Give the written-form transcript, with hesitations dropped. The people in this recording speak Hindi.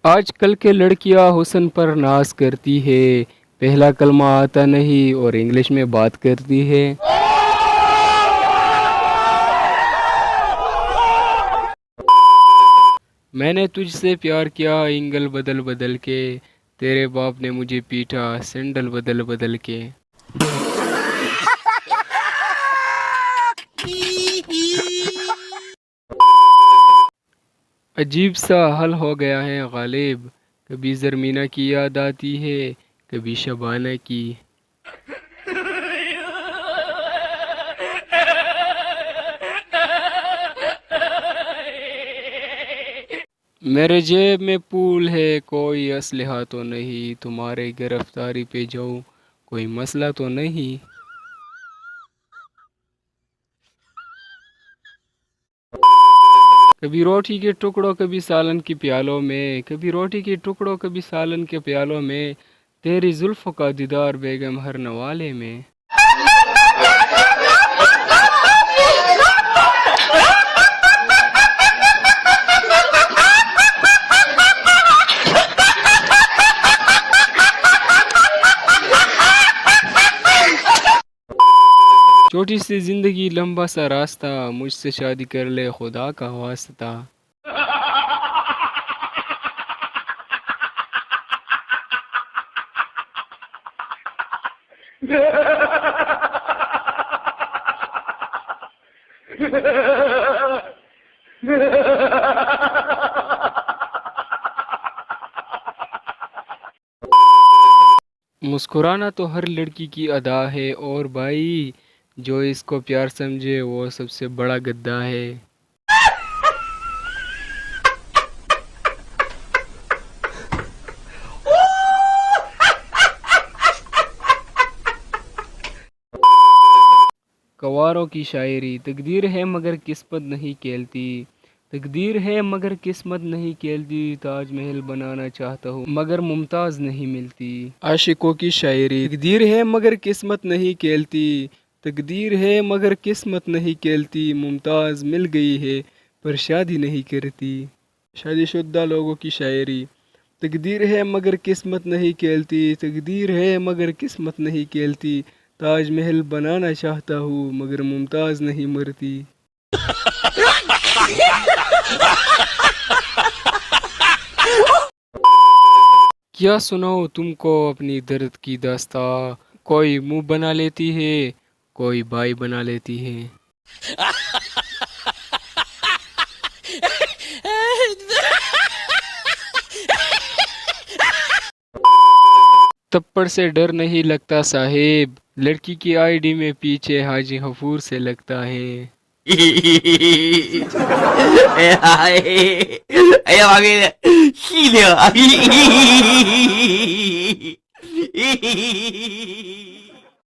आजकल के लड़कियां हुस्न पर नाज करती है। पहला कलमा आता नहीं और इंग्लिश में बात करती है। मैंने तुझसे प्यार किया इंगल बदल बदल के। तेरे बाप ने मुझे पीटा सैंडल बदल बदल के। अजीब सा हल हो गया है गालिब। कभी ज़रमीना की याद आती है, कभी शबाना की। मेरे जेब में पूल है, कोई असलहा तो नहीं। तुम्हारे गिरफ्तारी पे जाऊं, कोई मसला तो नहीं। कभी रोटी के टुकड़ों कभी सालन की प्यालों में, कभी रोटी के टुकड़ों कभी सालन के प्यालों में। तेरी जुल्फ़ों का दीदार बेगम हर नवाले में। छोटी सी जिंदगी लंबा सा रास्ता, मुझसे शादी कर ले खुदा का वास्ता। मुस्कुराना तो हर लड़की की अदा है और भाई, जो इसको प्यार समझे वो सबसे बड़ा गद्दा है। कवारों की शायरी, तकदीर है मगर किस्मत नहीं खेलती। तकदीर है मगर किस्मत नहीं खेलती। ताजमहल बनाना चाहता हूँ मगर मुमताज नहीं मिलती। आशिकों की शायरी, तकदीर है मगर किस्मत नहीं खेलती। तकदीर है मगर किस्मत नहीं खेलती। मुमताज मिल गई है पर शादी नहीं करती। शादीशुदा लोगों की शायरी, तकदीर है मगर किस्मत नहीं खेलती। तकदीर है मगर किस्मत नहीं खेलती। ताजमहल बनाना चाहता हूँ मगर मुमताज नहीं मरती। क्या सुनाओ तुमको अपनी दर्द की दास्ता। कोई मुंह बना लेती है, कोई भाई बना लेती है। थप्पड़ से डर नहीं लगता साहेब, लड़की की आईडी में पीछे हाजी हफूर से लगता है।哎呀妈逼的，细的。